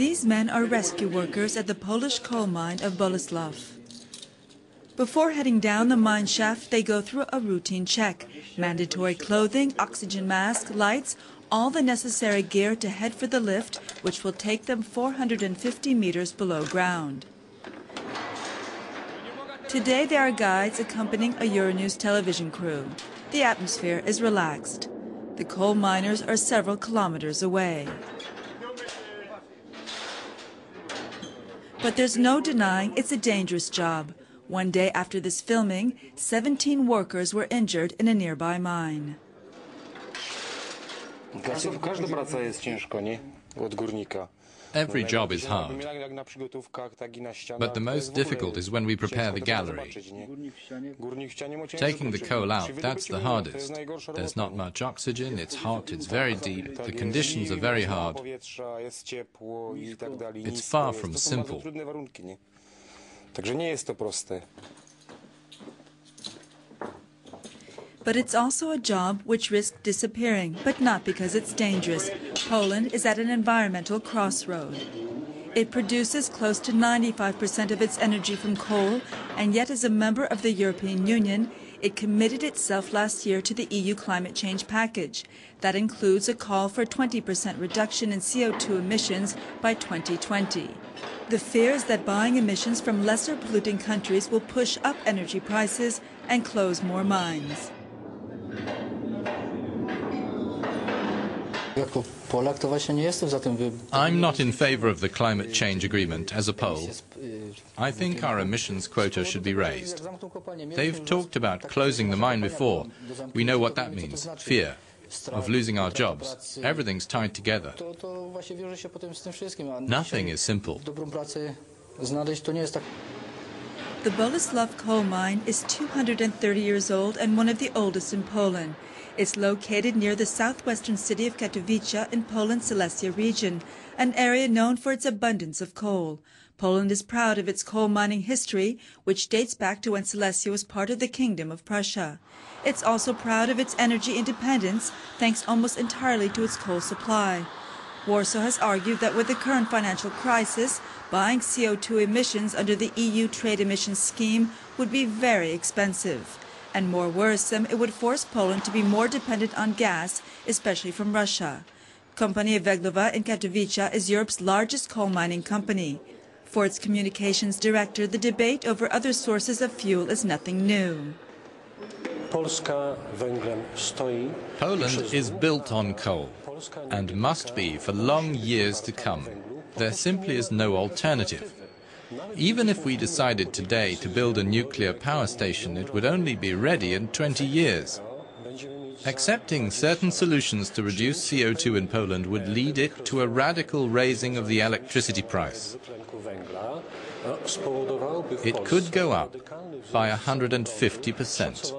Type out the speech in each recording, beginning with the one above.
These men are rescue workers at the Polish coal mine of Bolesław. Before heading down the mine shaft, they go through a routine check. Mandatory clothing, oxygen mask, lights, all the necessary gear to head for the lift, which will take them 450 meters below ground. Today there are guides accompanying a Euronews television crew. The atmosphere is relaxed. The coal miners are several kilometers away. But there's no denying it's a dangerous job. One day after this filming, 17 workers were injured in a nearby mine. Every job is hard, but the most difficult is when we prepare the gallery. Taking the coal out, that's the hardest. There's not much oxygen, it's hot, it's very deep, the conditions are very hard. It's far from simple. But it's also a job which risks disappearing, but not because it's dangerous. Poland is at an environmental crossroad. It produces close to 95% of its energy from coal, and yet as a member of the European Union, it committed itself last year to the EU climate change package. That includes a call for a 20% reduction in CO2 emissions by 2020. The fear is that buying emissions from lesser polluting countries will push up energy prices and close more mines. I'm not in favor of the climate change agreement as a Pole. I think our emissions quota should be raised. They've talked about closing the mine before. We know what that means. Fear of losing our jobs. Everything's tied together. Nothing is simple. The Bolesław coal mine is 230 years old and one of the oldest in Poland. It's located near the southwestern city of Katowice in Poland's Silesia region, an area known for its abundance of coal. Poland is proud of its coal mining history, which dates back to when Silesia was part of the Kingdom of Prussia. It's also proud of its energy independence, thanks almost entirely to its coal supply. Warsaw has argued that with the current financial crisis, buying CO2 emissions under the EU trade emissions scheme would be very expensive. And more worrisome, it would force Poland to be more dependent on gas, especially from Russia. Kompania Węglowa in Katowice is Europe's largest coal mining company. For its communications director, the debate over other sources of fuel is nothing new. Poland is built on coal and must be for long years to come. There simply is no alternative. Even if we decided today to build a nuclear power station, it would only be ready in 20 years. Accepting certain solutions to reduce CO2 in Poland would lead it to a radical raising of the electricity price. It could go up by 150%.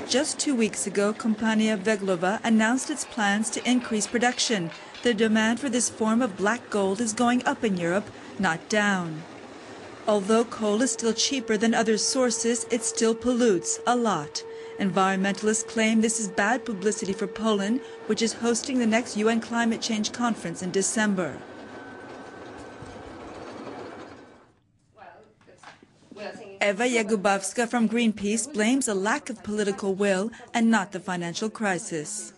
Just 2 weeks ago, Kompania Węglowa announced its plans to increase production. The demand for this form of black gold is going up in Europe, not down. Although coal is still cheaper than other sources, it still pollutes a lot. Environmentalists claim this is bad publicity for Poland, which is hosting the next UN climate change conference in December. Ewa Jakubowska from Greenpeace blames a lack of political will and not the financial crisis.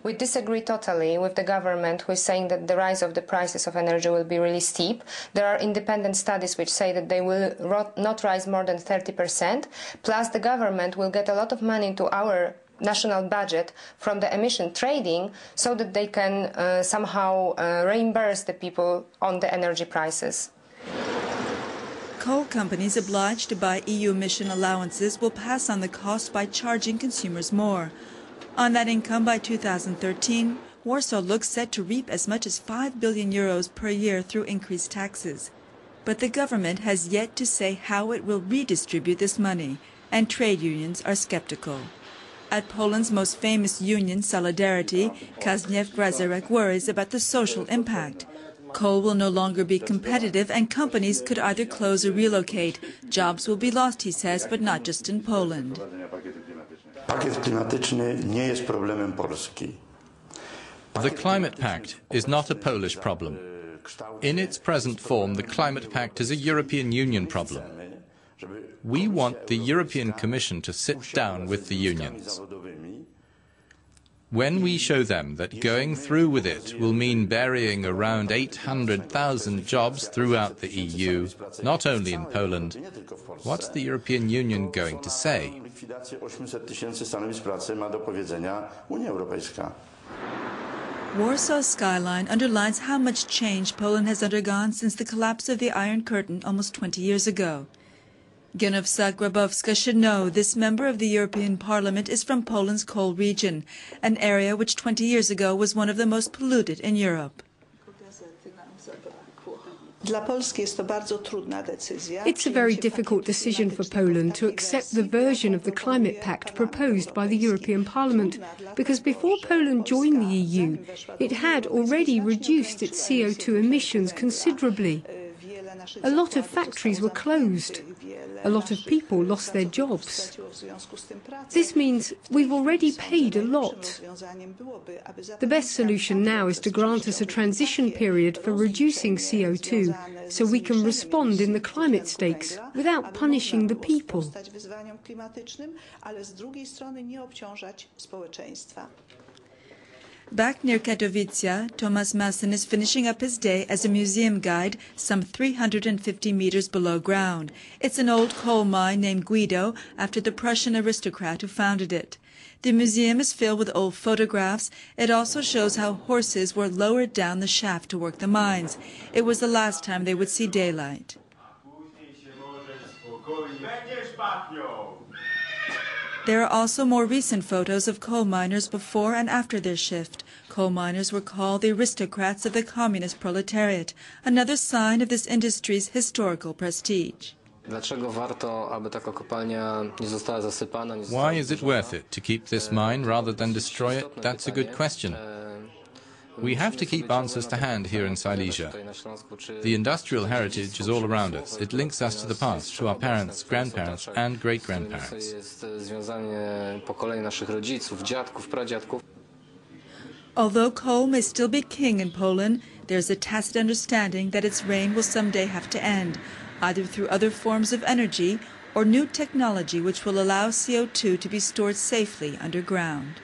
We disagree totally with the government, who is saying that the rise of the prices of energy will be really steep. There are independent studies which say that they will not rise more than 30%. Plus, the government will get a lot of money into our national budget from the emission trading so that they can somehow reimburse the people on the energy prices. Coal companies obliged to buy EU emission allowances will pass on the cost by charging consumers more. On that income by 2013, Warsaw looks set to reap as much as €5 billion per year through increased taxes. But the government has yet to say how it will redistribute this money, and trade unions are skeptical. At Poland's most famous union, Solidarity, Kazimierz Grazerek worries about the social impact. Coal will no longer be competitive and companies could either close or relocate. Jobs will be lost, he says, but not just in Poland. Pakiet klimatyczny nie jest problemem Polski. The Climate Pact is not a Polish problem. In its present form, the Climate Pact is a European Union problem. We want the European Commission to sit down with the unions. When we show them that going through with it will mean burying around 800,000 jobs throughout the EU, not only in Poland, what's the European Union going to say? Warsaw's skyline underlines how much change Poland has undergone since the collapse of the Iron Curtain almost 20 years ago. Genowska Grabowska should know this member of the European Parliament is from Poland's coal region, an area which 20 years ago was one of the most polluted in Europe. It's a very difficult decision for Poland to accept the version of the Climate Pact proposed by the European Parliament, because before Poland joined the EU, it had already reduced its CO2 emissions considerably. A lot of factories were closed. A lot of people lost their jobs. This means we've already paid a lot. The best solution now is to grant us a transition period for reducing CO2 so we can respond in the climate stakes without punishing the people. Back near Katowice, Tomasz Masyn is finishing up his day as a museum guide some 350 meters below ground. It's an old coal mine named Guido after the Prussian aristocrat who founded it. The museum is filled with old photographs. It also shows how horses were lowered down the shaft to work the mines. It was the last time they would see daylight. There are also more recent photos of coal miners before and after their shift. Coal miners were called the aristocrats of the communist proletariat, another sign of this industry's historical prestige. Why is it worth it to keep this mine rather than destroy it? That's a good question. We have to keep answers to hand here in Silesia. The industrial heritage is all around us. It links us to the past, to our parents, grandparents and great-grandparents. Although coal may still be king in Poland, there's a tacit understanding that its reign will someday have to end, either through other forms of energy or new technology which will allow CO2 to be stored safely underground.